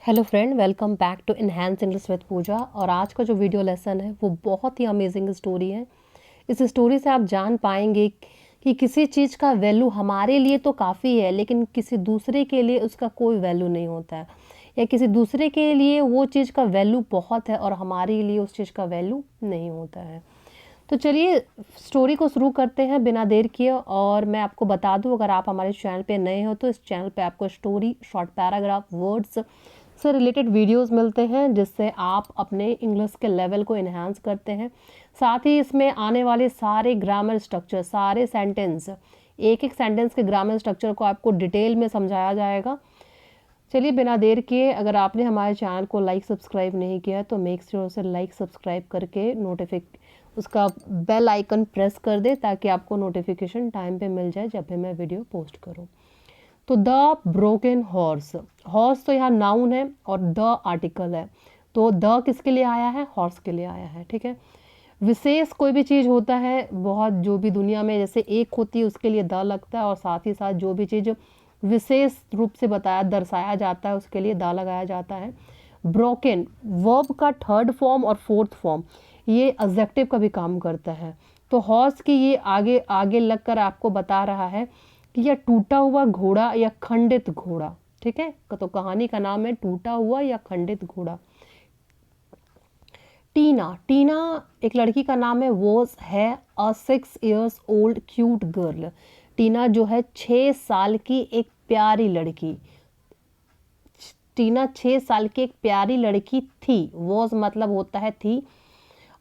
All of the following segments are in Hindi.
Hello friend, welcome back to enhance English with Pooja. और आज का जो वीडियो लेसन है वो बहुत ही अमेजिंग स्टोरी है। इस स्टोरी से आप जान पाएंगे कि किसी चीज़ का वैल्यू हमारे लिए तो काफ़ी है, लेकिन किसी दूसरे के लिए उसका कोई वैल्यू नहीं होता है, या किसी दूसरे के लिए वो चीज़ का वैल्यू बहुत है और हमारे लिए उस चीज़ का वैल्यू नहीं होता है। तो चलिए स्टोरी को शुरू करते हैं बिना देर किए। और मैं आपको बता दूं, अगर आप हमारे चैनल पे नए हो तो इस चैनल पे आपको स्टोरी, शॉर्ट पैराग्राफ, वर्ड्स से रिलेटेड वीडियोस मिलते हैं, जिससे आप अपने इंग्लिश के लेवल को इन्हांस करते हैं। साथ ही इसमें आने वाले सारे ग्रामर स्ट्रक्चर, सारे सेंटेंस, एक एक सेंटेंस के ग्रामर स्ट्रक्चर को आपको डिटेल में समझाया जाएगा। चलिए बिना देर किए, अगर आपने हमारे चैनल को लाइक सब्सक्राइब नहीं किया तो मेक श्योर से लाइक सब्सक्राइब करके उसका बेल आइकन प्रेस कर दे, ताकि आपको नोटिफिकेशन टाइम पे मिल जाए जब भी मैं वीडियो पोस्ट करूं। तो द ब्रोकन हॉर्स, हॉर्स तो यहाँ नाउन है और द आर्टिकल है, तो द किसके लिए आया है? हॉर्स के लिए आया है। ठीक है, विशेष कोई भी चीज़ होता है, बहुत जो भी दुनिया में जैसे एक होती है उसके लिए द लगता है, और साथ ही साथ जो भी चीज़ विशेष रूप से बताया दर्शाया जाता है उसके लिए द लगाया जाता है। ब्रोकन वर्ब का थर्ड फॉर्म और फोर्थ फॉर्म ये एडजेक्टिव का भी काम करता है। तो हॉर्स की ये आगे आगे लगकर आपको बता रहा है कि यह टूटा हुआ घोड़ा या खंडित घोड़ा। ठीक है, तो कहानी का नाम है टूटा हुआ या खंडित घोड़ा। टीना, टीना एक लड़की का नाम है, वॉज है अ 6 years old क्यूट गर्ल। टीना जो है 6 साल की एक प्यारी लड़की, टीना 6 साल की एक प्यारी लड़की थी। वॉज मतलब होता है थी,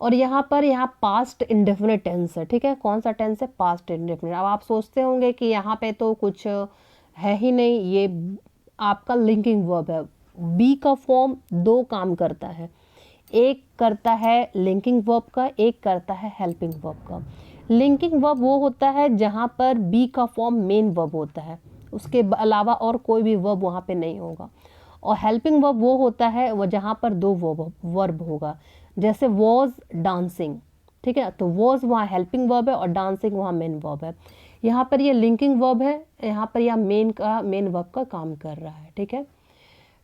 और यहाँ पर यहाँ पास्ट इंडेफिनिट टेंस है। ठीक है, कौन सा टेंस है? Past indefinite. अब आप सोचते होंगे कि यहाँ पे तो कुछ है ही नहीं, ये आपका लिंकिंग वर्ब है। बी का फॉर्म दो काम करता है, एक करता है लिंकिंग वर्ब का, एक करता है हेल्पिंग वर्ब का। लिंकिंग वर्ब वो होता है जहाँ पर बी का फॉर्म मेन वर्ब होता है, उसके अलावा और कोई भी वर्ब वहाँ पे नहीं होगा। और हेल्पिंग वर्ब वो होता है वो जहाँ पर दो वर्ब होगा, जैसे वॉज डांसिंग। ठीक है, तो वॉज वहाँ हेल्पिंग वर्ब है और डांसिंग वहाँ मेन वर्ब है। यहाँ पर ये लिंकिंग वर्ब है, यहाँ पर यह मेन वर्ब का काम कर रहा है। ठीक है,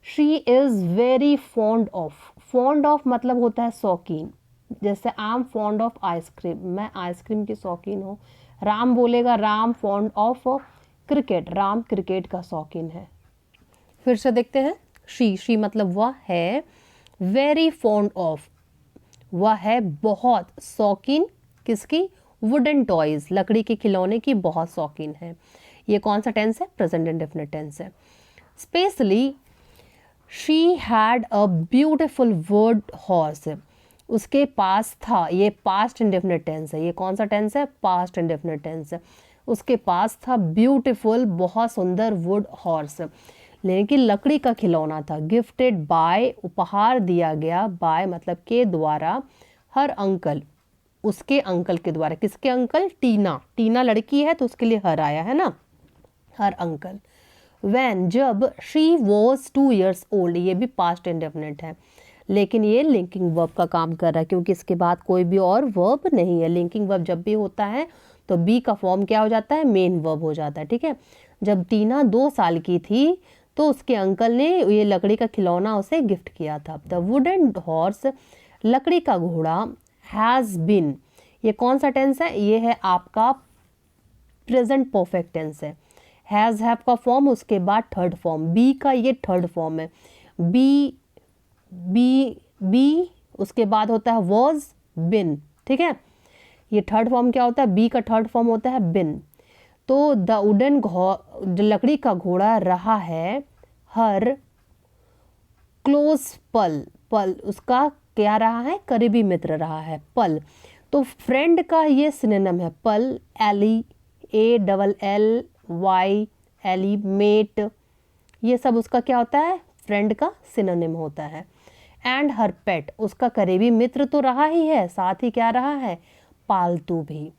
she is very fond of, fond of मतलब होता है शौकीन। जैसे I am fond of ice cream, मैं आइसक्रीम की शौकीन हूँ। राम बोलेगा Ram fond of cricket, Ram cricket का शौकीन है। फिर से देखते हैं, शी मतलब वह है, वेरी फॉन्ड ऑफ वह है बहुत शौकीन, किसकी? वुडन टॉयज, लकड़ी के खिलौने की बहुत शौकीन है। ये कौन सा टेंस है? प्रेजेंट इंडेफिनिट टेंस है। Specially she had a beautiful word horse, उसके पास था, ये पास्ट इंडेफिनिट टेंस है। ये कौन सा टेंस है? पास्ट इंडेफिनिट टेंस है। उसके पास था ब्यूटिफुल, बहुत सुंदर, वुड हॉर्स, लेकिन लकड़ी का खिलौना था। गिफ्टेड बाय, उपहार दिया गया, बाय मतलब के द्वारा, हर अंकल, उसके अंकल के द्वारा। किसके अंकल? टीना, टीना लड़की है तो उसके लिए हर आया है ना, हर अंकल। वैन जब, शी वॉज 2 years old, ये भी पास्ट इंडेफिनिट है, लेकिन ये लिंकिंग वर्ब का काम कर रहा है क्योंकि इसके बाद कोई भी और वर्ब नहीं है। लिंकिंग वर्ब जब भी होता है तो बी का फॉर्म क्या हो जाता है? मेन वर्ब हो जाता है। ठीक है, जब टीना 2 साल की थी तो उसके अंकल ने ये लकड़ी का खिलौना उसे गिफ्ट किया था। द वुडन हॉर्स, लकड़ी का घोड़ा, हैज़ बिन, ये कौन सा टेंस है? ये है आपका प्रेजेंट परफेक्ट टेंस है। हैज़ हैव का फॉर्म, उसके बाद थर्ड फॉर्म, बी का ये थर्ड फॉर्म है। बी बी बी उसके बाद होता है वॉज, बिन। ठीक है, ये थर्ड फॉर्म क्या होता है? बी का थर्ड फॉर्म होता है बिन। तो द वुडन, लकड़ी का घोड़ा रहा है, हर क्लोज पल, पल उसका क्या रहा है? करीबी मित्र रहा है, पल। तो फ्रेंड का ये सिनोनिम है पल, एली, ALLY, मेट, ये सब उसका क्या होता है? फ्रेंड का सिनोनिम होता है। एंड हर पेट, उसका करीबी मित्र तो रहा ही है, साथ ही क्या रहा है? पालतू भी।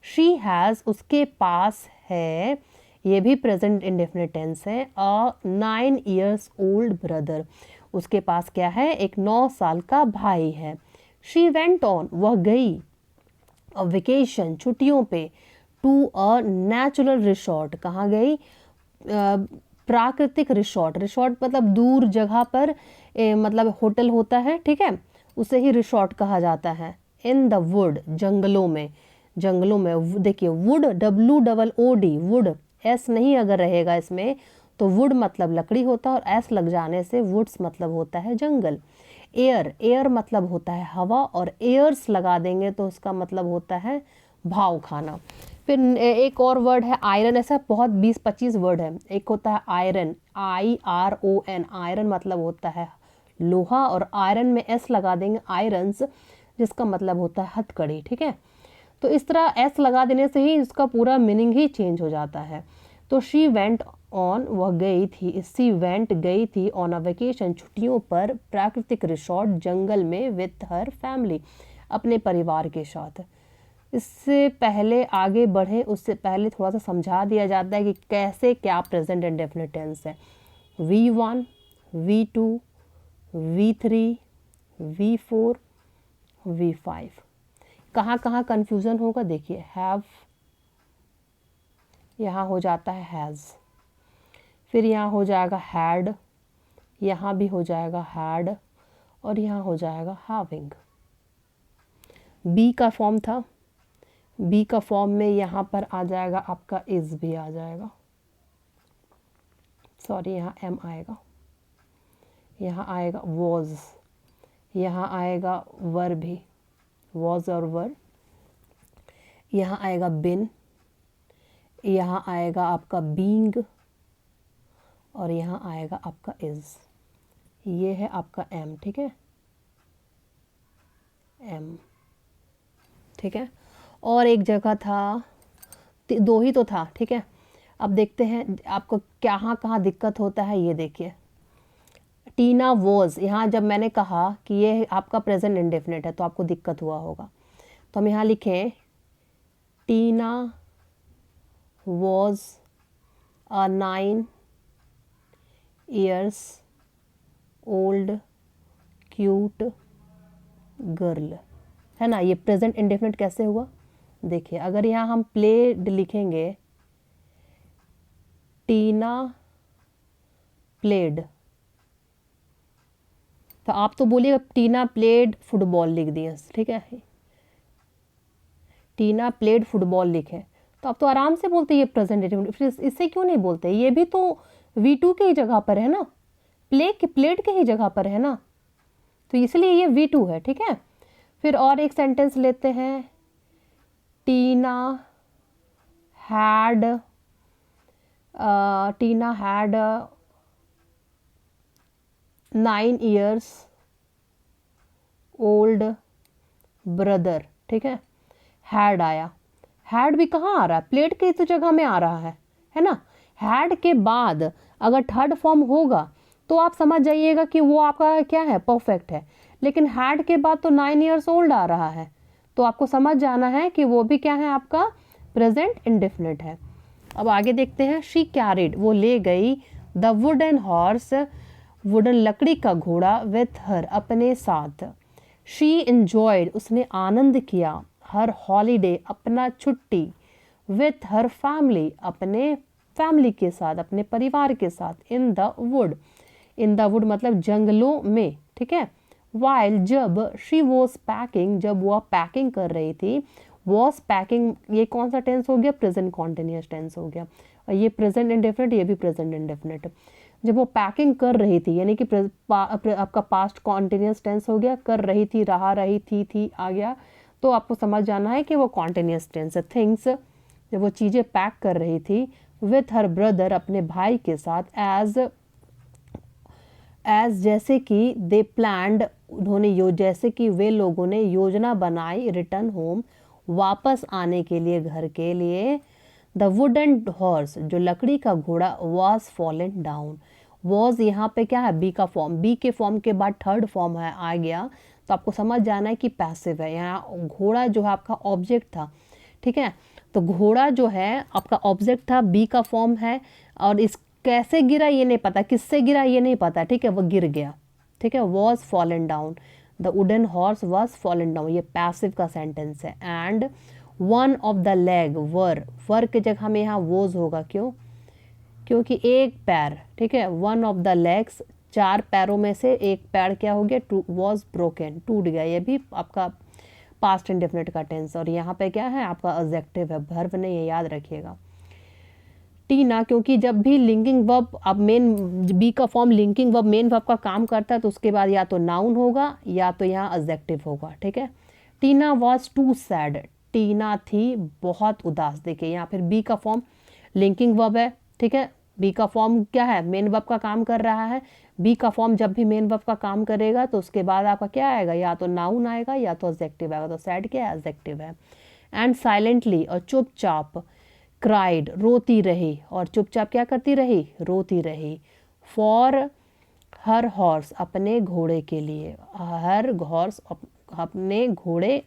शी हैज़, उसके पास है, ये भी प्रेजेंट इंडेफिनिट टेंस है। अ 9 years old ब्रदर, उसके पास क्या है? एक 9 साल का भाई है। शी वेंट ऑन, वह गई, अ वेकेशन, छुट्टियों पे, टू अ नेचुरल रिसोर्ट, कहाँ गई? प्राकृतिक रिसोर्ट, रिसोर्ट मतलब दूर जगह पर मतलब होटल होता है, ठीक है, उसे ही रिसोर्ट कहा जाता है। इन द वुड, जंगलों में, जंगलों में देखिए वुड, WOOD, वुड, एस नहीं अगर रहेगा इसमें तो वुड मतलब लकड़ी होता है, और एस लग जाने से वुड्स मतलब होता है जंगल। एयर, एयर मतलब होता है हवा, और एयर्स लगा देंगे तो उसका मतलब होता है भाव खाना। फिर एक और वर्ड है आयरन, ऐसा बहुत 20-25 वर्ड है। एक होता है आयरन, IRON, आयरन मतलब होता है लोहा, और आयरन में एस लगा देंगे, आयरन्स, जिसका मतलब होता है हथकड़ी, ठीक है। तो इस तरह एस लगा देने से ही इसका पूरा मीनिंग ही चेंज हो जाता है। तो शी वेंट ऑन, वह गई थी, सी वेंट गई थी, ऑन अ वेकेशन, छुट्टियों पर, प्राकृतिक रिसोर्ट, जंगल में, विथ हर फैमिली, अपने परिवार के साथ। इससे पहले आगे बढ़े उससे पहले थोड़ा सा समझा दिया जाता है कि कैसे क्या प्रेजेंट इंडेफिनिट टेंस है। V1, V2, V3, V4, V5। कहाँ कहाँ कन्फ्यूज़न होगा देखिए, हैव यहाँ हो जाता है हैज़, फिर यहाँ हो जाएगा हैड, यहाँ भी हो जाएगा हैड, और यहाँ हो जाएगा हैविंग। बी का फॉर्म था, बी का फॉर्म में यहाँ पर आ जाएगा आपका इज़ भी आ जाएगा, सॉरी यहाँ एम आएगा, यहाँ आएगा वॉज, यहाँ आएगा वर भी, वॉज और वर, यहाँ आएगा बिन, यहाँ आएगा आपका बीइंग, और यहाँ आएगा आपका इज़। ये है आपका एम, ठीक है, एम, ठीक है। और एक जगह था, दो ही तो था, ठीक है। अब देखते हैं आपको कहाँ कहाँ दिक्कत होता है, ये देखिए। टीना वॉज, यहाँ जब मैंने कहा कि ये आपका प्रेजेंट इंडेफिनिट है तो आपको दिक्कत हुआ होगा, तो हम यहाँ लिखें Tina was a 9 years old cute girl, है ना। ये प्रेजेंट इंडेफिनिट कैसे हुआ देखिए, अगर यहाँ हम प्लेड लिखेंगे, टीना प्लेड, तो आप तो बोलिएगा टीना प्लेड फुटबॉल लिख दिए, ठीक है, टीना प्लेड फुटबॉल लिखे, तो आप तो आराम से बोलते ये प्रेजेंट इंडेफिनिट, फिर इससे क्यों नहीं बोलते, ये भी तो V2 के ही जगह पर है ना, प्लेड के ही जगह पर है ना, तो इसलिए ये V2 है, ठीक है। फिर और एक सेंटेंस लेते हैं, टीना हैड 9 years ओल्ड ब्रदर, ठीक है। हैड आया, हैड भी कहाँ आ रहा है, प्लेड के तो जगह में आ रहा है ना। हैड के बाद अगर थर्ड फॉर्म होगा तो आप समझ जाइएगा कि वो आपका क्या है, परफेक्ट है, लेकिन हैड के बाद तो 9 years ओल्ड आ रहा है, तो आपको समझ जाना है कि वो भी क्या है, आपका प्रेजेंट इंडेफिनिट है। अब आगे देखते हैं, शी कैरिड, वो ले गई, द वुडन हॉर्स, वुडन लकड़ी का घोड़ा, विथ हर, अपने साथ, शी इंजॉयड, उसने आनंद किया, हर हॉलीडे, अपना छुट्टी, विथ हर फैमिली, अपने फैमिली के साथ, अपने परिवार के साथ, in the wood, in the wood मतलब जंगलों में, ठीक है। वाइल, जब, शी वॉज पैकिंग, जब वह पैकिंग कर रही थी, वॉज पैकिंग, ये कौन सा टेंस हो गया, प्रेजेंट कॉन्टिन्यूस टेंस हो गया, और ये प्रेजेंट इंडेफिनिट, ये भी प्रेजेंट इंडेफिनिट। जब वो पैकिंग कर रही थी यानी कि आपका पास्ट कॉन्टिन्यूस टेंस हो गया, कर रही थी, रहा, रही थी आ गया, तो आपको समझ जाना है कि वो कॉन्टिन्यूस टेंस है। थिंग्स, जब वो चीज़ें पैक कर रही थी, विथ हर ब्रदर, अपने भाई के साथ, एज जैसे कि, दे प्लान्ड, उन्होंने जैसे कि वे लोगों ने योजना बनाई, रिटर्न होम, वापस आने के लिए, घर के लिए, द वुडन हॉर्स, जो लकड़ी का घोड़ा, वॉज फॉलन डाउन, वॉज यहाँ पे क्या है, बी का फॉर्म, बी के फॉर्म के बाद थर्ड फॉर्म है आ गया, तो आपको समझ जाना है कि पैसिव है। यहाँ घोड़ा जो है आपका ऑब्जेक्ट था, ठीक है, तो घोड़ा जो है आपका ऑब्जेक्ट था, बी का फॉर्म है, और इस कैसे गिरा ये नहीं पता, किससे गिरा ये नहीं पता, ठीक है, वो गिर गया, ठीक है, was fallen down, the wooden horse was fallen down, ये पैसिव का सेंटेंस है। And one of the leg, were की जगह में यहाँ वॉज होगा, क्यों, क्योंकि एक पैर, ठीक है, वन ऑफ द लेग्स, 4 पैरों में से एक पैर क्या हो गया, वॉज ब्रोकन, टूट गया। ये भी आपका पास्ट इंडेफिनिट का टेंस। और यहाँ पे क्या है आपका एडजेक्टिव है, वर्ब नहीं है, याद रखिएगा। टीना, क्योंकि जब भी लिंकिंग वर्ब, अब मेन बी का form linking verb main verb का काम करता है तो उसके बाद या तो नाउन होगा या तो यहाँ एडजेक्टिव होगा, ठीक है। टीना वॉज टू सैड, टीना थी बहुत उदास। देखिए यहाँ फिर बी का फॉर्म लिंकिंग वर्ब है, ठीक है। बी का फॉर्म क्या है, मेन वर्ब का काम कर रहा है। बी का फॉर्म जब भी मेन वर्ब का काम करेगा तो उसके बाद आपका क्या आएगा, या तो नाउन आएगा या तो एडजेक्टिव आएगा। तो सैड क्या है, एडजेक्टिव है। एंड साइलेंटली, और चुपचाप, क्राइड, रोती रही, और चुपचाप क्या करती रही, रोती रही। फॉर हर हॉर्स, अपने घोड़े के लिए, हर हॉर्स अपने घोड़े,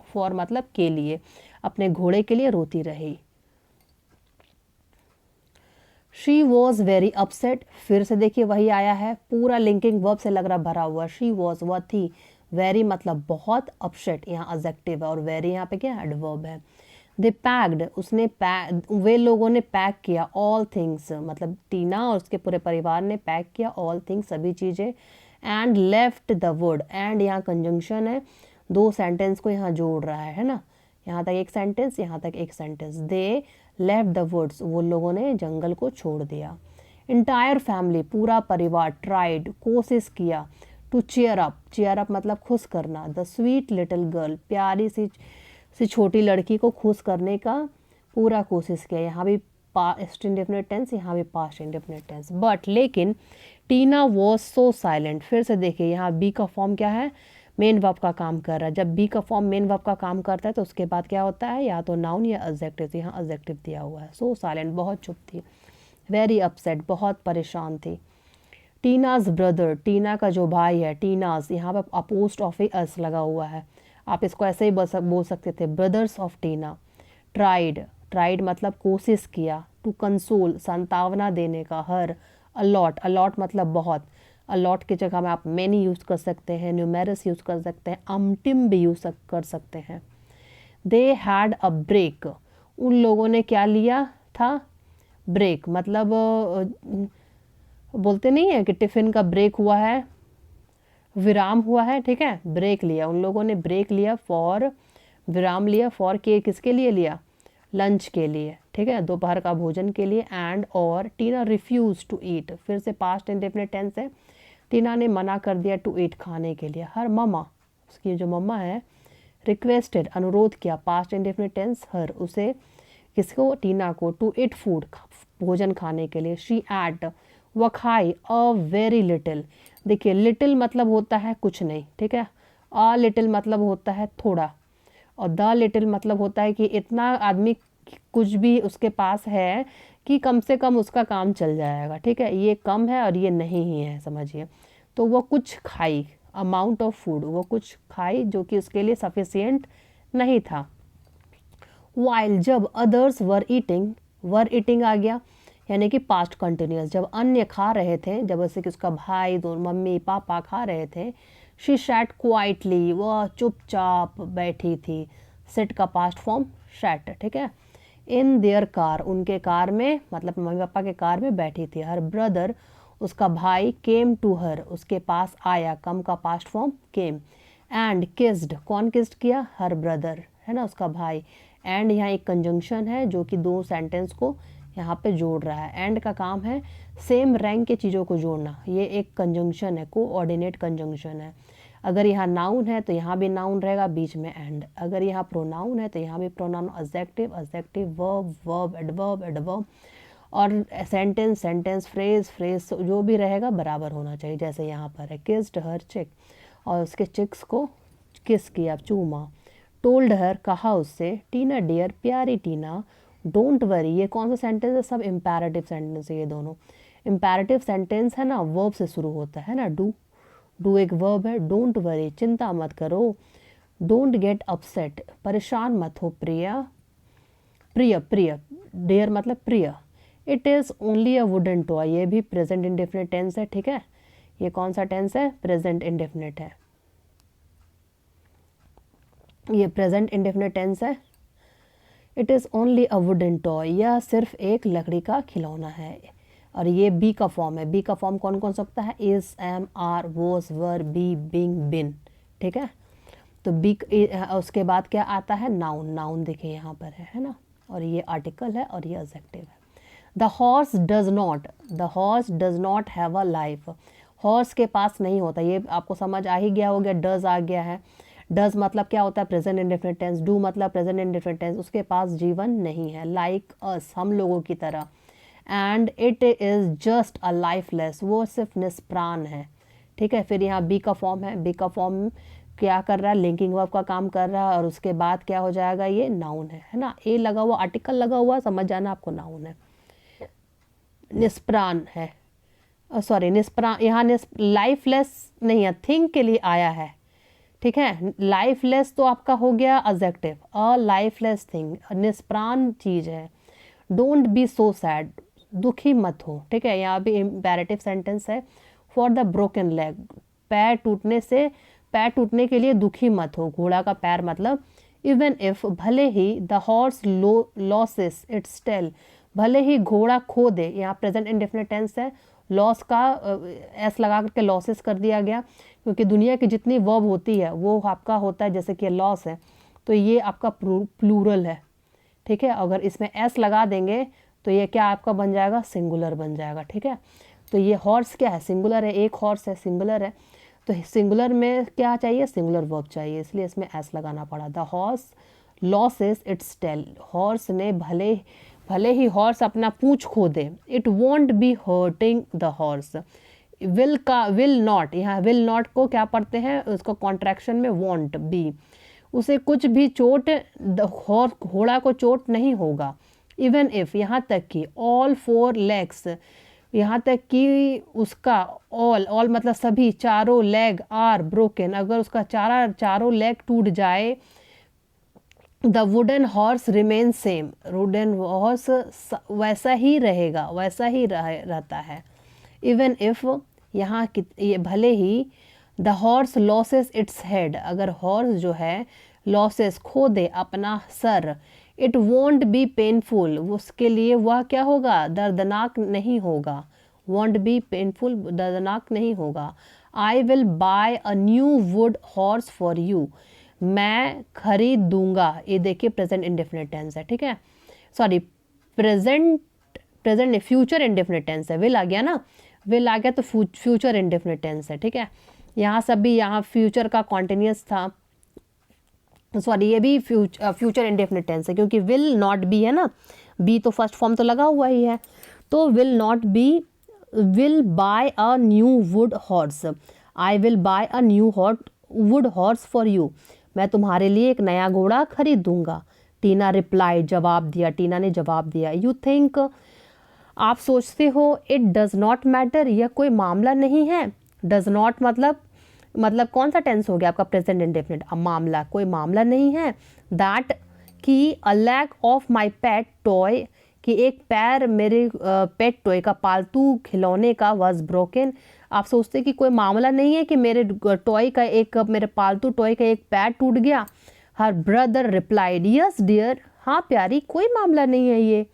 फॉर मतलब के लिए, अपने घोड़े के लिए रोती रही। शी वॉज वेरी अपसेट, फिर से देखिए वही आया है, पूरा लिंकिंग वर्ब से लग रहा भरा हुआ। शी वॉज, वह थी, वेरी मतलब बहुत, अपसेट यहाँ एडजेक्टिव है, और वेरी यहाँ पे क्या एडवर्ब है। दे पैक्ड, उसने वे लोगों ने पैक किया, ऑल थिंग्स मतलब टीना और उसके पूरे परिवार ने पैक किया ऑल थिंग्स, सभी चीज़ें। And left the wood, and यहाँ कंजंक्शन है, 2 सेंटेंस को यहाँ जोड़ रहा है ना, यहाँ तक एक सेंटेंस, यहाँ तक एक sentence. They left the woods, वो लोगों ने जंगल को छोड़ दिया। इंटायर फैमिली, पूरा परिवार, ट्राइड, कोशिश किया, टू चीयर अप मतलब खुश करना, द स्वीट लिटिल गर्ल, प्यारी सी छोटी लड़की को खुश करने का पूरा कोशिश किया। यहाँ भी पास्ट इंडेफिनिट टेंस, यहाँ भी पास्ट इंडेफिनिट टेंस। बट लेकिन टीना वॉज सो साइलेंट, फिर से देखिए यहाँ बी का फॉर्म क्या है, मेन वर्ब का काम कर रहा है। जब बी का फॉर्म मेन वर्ब का काम करता है तो उसके बाद क्या होता है, या तो नाउन या एडजेक्टिव। यहाँ एडजेक्टिव दिया हुआ है। सो साइलेंट, बहुत चुप थी। वेरी अपसेट, बहुत परेशान थी। टीनाज ब्रदर, टीना का जो भाई है, टीनाज, यहाँ पर अपोस्ट्रोफी एस लगा हुआ है, आप इसको ऐसे ही बोल सकते थे, ब्रदर्स ऑफ टीना। ट्राइड मतलब कोशिश किया। टू कंसोल, सांत्वना देने का। हर, अलॉट मतलब बहुत, अलॉट की जगह में आप मैनी यूज़ कर सकते हैं, न्यूमेरस यूज़ कर सकते हैं, अमटिम भी यूज़ कर सकते हैं। दे हैड अ ब्रेक, उन लोगों ने क्या लिया था, ब्रेक मतलब बोलते नहीं है कि टिफ़िन का ब्रेक हुआ है, विराम हुआ है, ठीक है, ब्रेक लिया, उन लोगों ने ब्रेक लिया, फॉर विराम लिया, फॉर के किसके लिए लिया, लंच के लिए, ठीक है, दोपहर का भोजन के लिए। एंड और टीना रिफ्यूज टू ईट, फिर से पास्ट इंडेफिनिट टेंस है, टीना ने मना कर दिया, टू ईट खाने के लिए। हर मम्मा, उसकी जो मम्मा है, रिक्वेस्टेड अनुरोध किया, पास्ट इंडेफिनिट टेंस, हर, उसे किसको, टीना को, टू ईट फूड भोजन खाने के लिए। शी एट, वह खाई, अ वेरी लिटिल, देखिए लिटिल मतलब होता है कुछ नहीं, ठीक है, अ लिटिल मतलब होता है थोड़ा, और द लिटिल मतलब होता है कि इतना आदमी कुछ भी उसके पास है कि कम से कम उसका काम चल जाएगा, ठीक है, ये कम है और ये नहीं ही है, समझिए। तो वो कुछ खाई, अमाउंट ऑफ फूड, वो कुछ खाई जो कि उसके लिए सफिशिएंट नहीं था। वाइल, जब अदर्स वर ईटिंग आ गया, यानी कि पास्ट कंटिन्यूस, जब अन्य खा रहे थे, जब जैसे कि उसका भाई, दो मम्मी पापा खा रहे थे। शी सैट क्वाइटली, वह चुपचाप बैठी थी, सिट का पास्ट फॉर्म सैट, ठीक है। इन देयर कार, उनके कार में मतलब मम्मी पापा के कार में बैठी थी। हर ब्रदर, उसका भाई, केम टू हर, उसके पास आया, कम का past form came. And kissed, कौन किस्ड किया, हर ब्रदर, है ना, उसका भाई। एंड यहाँ एक कंजंक्शन है जो कि 2 सेंटेंस को यहाँ पे जोड़ रहा है। एंड का काम है सेम रैंक के चीज़ों को जोड़ना, ये एक कंजंक्शन है, कोऑर्डिनेट कंजंक्शन है। अगर यहाँ नाउन है तो यहाँ भी नाउन रहेगा, बीच में एंड। अगर यहाँ प्रोनाउन है तो यहाँ भी प्रोनाउन, एडजेक्टिव, वर्ब, एडवर्ब, और सेंटेंस, फ्रेज जो भी रहेगा बराबर होना चाहिए। जैसे यहाँ पर है, किस्ड हर चिक, और उसके चिक्स को किस किया, चूमा। टोल्ड हर, कहा उससे। टीना डियर, प्यारी टीना। डोंट वरी, ये कौन सा सेंटेंस है, सब इम्पैरेटिव सेंटेंस है ये दोनों। इम्पैरेटिव सेंटेंस है ना, वर्ब से शुरू होता है ना, डू एक वर्ब है। डोंट वरी, चिंता मत करो। डोंट गेट अपसेट, परेशान मत हो प्रिया। प्रिय, डियर मतलब प्रिय। It is only a wooden toy, ये भी प्रेजेंट इंडेफिनिट टेंस है, ठीक है। ये कौन सा टेंस है, प्रेजेंट इंडेफिनिट है, ये प्रेजेंट इंडेफिनिट टेंस है। It is only a wooden toy, यह सिर्फ एक लकड़ी का खिलौना है। और ये बी का फॉर्म है। बी का फॉर्म कौन कौन सकता है? Is, am, are, was, were, be, being, been. ठीक है, तो बी उसके बाद क्या आता है? नाउन। नाउन देखिए यहाँ पर है ना, और ये आर्टिकल है और ये एडजेक्टिव है। The horse does not, the horse does not have a life, horse के पास नहीं होता, ये आपको समझ आ ही गया हो गया, डज आ गया है। डज मतलब क्या होता है? Present indefinite tense. डू मतलब प्रेजेंट इंडेफिनिट टेंस, उसके पास जीवन नहीं है, लाइक अस, हम लोगों की तरह। And it is just a lifeless, वो सिर्फ निष्प्राण है। ठीक है, फिर यहाँ बी का फॉर्म है। बी का फॉर्म क्या कर रहा है? लिंकिंग वर्ब का काम कर रहा है, और उसके बाद क्या हो जाएगा? ये नाउन है ना। ए लगा हुआ, आर्टिकल लगा हुआ, समझ जाना आपको नाउन है। निष्प्राण है, सॉरी निष्प्राण, यहाँ लाइफलेस नहीं है, थिंग के लिए आया है। ठीक है, लाइफलेस तो आपका हो गया एडजेक्टिव, अ लाइफलेस थिंग, निष्प्राण चीज है। डोंट बी सो सैड, दुखी मत हो। ठीक है, यहाँ भी इम्पेरेटिव सेंटेंस है। फॉर द ब्रोकन लेग, पैर टूटने से, पैर टूटने के लिए दुखी मत हो। घोड़ा का पैर मतलब इवन इफ, भले ही, the horse loses its tail, भले ही घोड़ा खो दे, यहाँ प्रेजेंट इंडेफिनिट टेंस है, लॉस का एस लगा करके लॉसेस कर दिया गया, क्योंकि दुनिया की जितनी वर्ब होती है वो आपका होता है, जैसे कि लॉस है तो ये आपका प्लूरल है। ठीक है, अगर इसमें एस लगा देंगे तो ये क्या आपका बन जाएगा? सिंगुलर बन जाएगा। ठीक है, तो ये हॉर्स क्या है? सिंगुलर है, एक हॉर्स है, सिंगुलर है, तो सिंगुलर में क्या चाहिए? सिंगुलर वर्ब चाहिए, इसलिए इसमें एस लगाना पड़ा। The horse loses its tail, horse ने भले ही हॉर्स अपना पूंछ खो दे, it won't be hurting the horse. Will का विल नॉट, यहाँ विल नॉट को क्या पढ़ते हैं? उसको कॉन्ट्रैक्शन में वॉन्ट बी, उसे कुछ भी चोट, घोड़ा को चोट नहीं होगा। इवन इफ, यहाँ तक कि, ऑल फोर लेग्स, यहाँ तक कि उसका ऑल मतलब सभी, चारों लेग आर ब्रोकन, अगर उसका चारों लेग टूट जाए, the wooden horse remain same, wooden horse वैसा ही रहेगा, वैसा ही रहता है। इवन इफ, यहाँ ये भले ही, the horse loses its head, अगर हॉर्स जो है लॉसेस खो दे अपना सर, इट वॉन्ट बी पेनफुल, उसके लिए वह क्या होगा? दर्दनाक नहीं होगा। वॉन्ट बी पेनफुल, दर्दनाक नहीं होगा। I will buy a new would horse for you, मैं खरीद दूंगा, ये देखिए प्रेजेंट इंडेफिनिट टेंस है। ठीक है, सॉरी प्रेजेंट नहीं, फ्यूचर इंडेफिनिट टेंस है। विल आ गया ना, विल आ गया तो फ्यूचर इंडेफिनिट टेंस है। ठीक है, यहाँ सब भी, यहाँ फ्यूचर का कॉन्टिन्यूस था, सॉरी ये भी फ्यूचर इंडेफिनिट टेंस है, क्योंकि विल नॉट बी है ना, बी तो फर्स्ट फॉर्म तो लगा हुआ ही है, तो will not be, will buy a new would horse, I will buy a new would horse for you, मैं तुम्हारे लिए एक नया घोड़ा खरीद दूंगा। टीना रिप्लाई, जवाब दिया, टीना ने जवाब दिया। यू थिंक, आप सोचते हो, इट डज नॉट मैटर, यह कोई मामला नहीं है। डज नॉट मतलब कौन सा टेंस हो गया आपका? Present indefinite. अब मामला, कोई मामला नहीं है। दैट, कि a lag of my pet toy, कि एक पैर मेरे पेट टॉय का, पालतू खिलौने का, वॉज ब्रोकन, आप सोचते कि कोई मामला नहीं है कि मेरे टॉय का एक, मेरे पालतू टॉय का एक पैर टूट गया। Her brother replied, yes dear, हाँ प्यारी, कोई मामला नहीं है ये।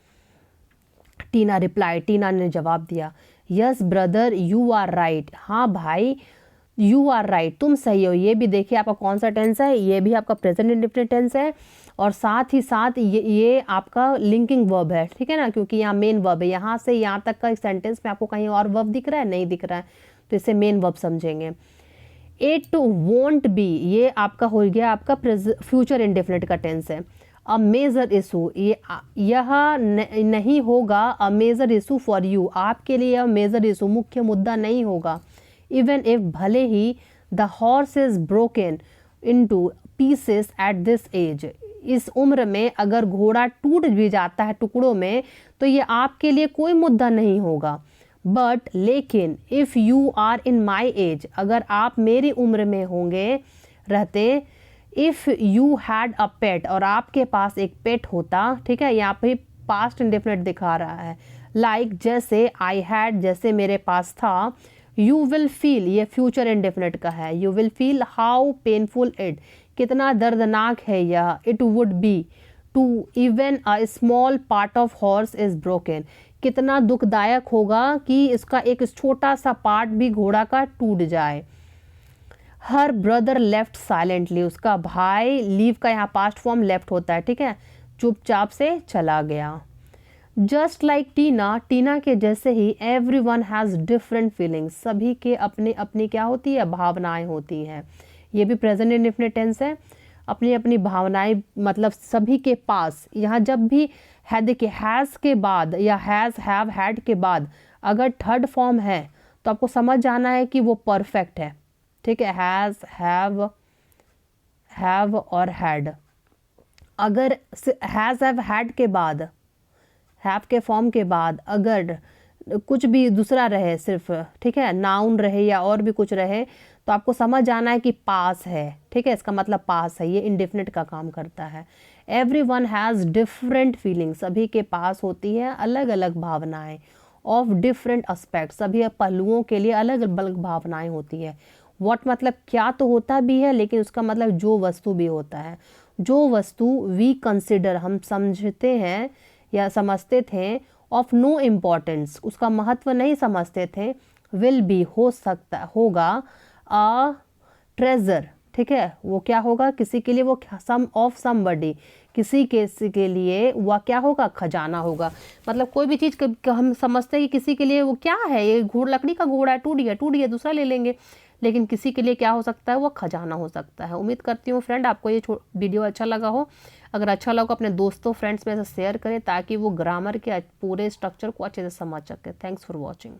टीना रिप्लाई, टीना ने जवाब दिया। Yes brother you are right, हाँ भाई यू आर राइट, तुम सही हो। ये भी देखिए आपका कौन सा टेंस है? ये भी आपका प्रेजेंट इंडेफिनिट टेंस है, और साथ ही साथ ये आपका लिंकिंग वर्ब है। ठीक है ना, क्योंकि यहाँ मेन वर्ब है, यहाँ से यहाँ तक का सेंटेंस में आपको कहीं और वर्ब दिख रहा है? नहीं दिख रहा है, तो इसे मेन वर्ब समझेंगे। इट वोंट बी, ये आपका हो गया आपका फ्यूचर इंडेफिनिट का टेंस है। अ मेजर इशू, यह नहीं होगा a major issue for you, आपके लिए यह मेजर इशू, मुख्य मुद्दा नहीं होगा। इवन इफ, भले ही, the horse is broken into pieces at this age, इस उम्र में अगर घोड़ा टूट भी जाता है टुकड़ों में, तो ये आपके लिए कोई मुद्दा नहीं होगा। बट, लेकिन, if you are in my age, अगर आप मेरी उम्र में होंगे रहते, if you had a pet, और आपके पास एक पेट होता, ठीक है, यहाँ पे पास्ट इंडेफिनिट दिखा रहा है, लाइक जैसे, आई हैड जैसे मेरे पास था, यू विल फील, ये फ्यूचर इंडेफिनिट का है, you will feel how painful it, कितना दर्दनाक है यह, it would be to even a small part of horse is broken, कितना दुखदायक होगा कि इसका एक छोटा सा पार्ट भी घोड़ा का टूट जाए। हर ब्रदर लेफ्ट साइलेंटली, उसका भाई, लीव का यहाँ पास्ट फॉर्म लेफ्ट होता है, ठीक है, चुपचाप से चला गया। जस्ट लाइक टीना, टीना के जैसे ही every one has different feelings, सभी के अपनी अपनी क्या होती है, भावनाएं होती हैं। ये भी प्रेजेंट इंडेफिनिट टेंस है, अपनी अपनी भावनाएं, मतलब सभी के पास। यहाँ जब भी है, देखिए हैज़ के बाद या हैज़, हैव, हैड के बाद अगर थर्ड फॉर्म है तो आपको समझ जाना है कि वो परफेक्ट है, ठीक है, हैज़, हैव और हैड। अगर हैज़, हैव, हैड के बाद, हैव के फॉर्म के बाद अगर कुछ भी दूसरा रहे सिर्फ, ठीक है, नाउन रहे या और भी कुछ रहे, तो आपको समझ जाना है कि पास है, ठीक है, इसका मतलब पास है, ये इंडेफिनिट का काम करता है। Every one has different feelings, सभी के पास होती है अलग अलग भावनाएं। ऑफ डिफरेंट एस्पेक्ट, सभी पहलुओं के लिए अलग अलग भावनाएं होती है। व्हाट मतलब क्या तो होता भी है, लेकिन उसका मतलब जो वस्तु भी होता है। जो वस्तु वी कंसिडर, हम समझते हैं या समझते थे, ऑफ नो इम्पॉर्टेंस, उसका महत्व नहीं समझते थे, विल बी, हो सकता होगा, अ ट्रेजर, ठीक है, वो क्या होगा, किसी के लिए वो सम ऑफ समबडी, किसी के लिए वह क्या होगा, खजाना होगा। मतलब कोई भी चीज़ हम समझते हैं कि किसी के लिए वो क्या है, ये लकड़ी का घोड़ा है, टूट गया दूसरा ले लेंगे, लेकिन किसी के लिए क्या हो सकता है, वो खजाना हो सकता है। उम्मीद करती हूँ फ्रेंड आपको ये वीडियो अच्छा लगा हो। अगर अच्छा लगा अपने दोस्तों फ्रेंड्स में से शेयर करें ताकि वो ग्रामर के पूरे स्ट्रक्चर को अच्छे से समझ सके। Thanks for watching.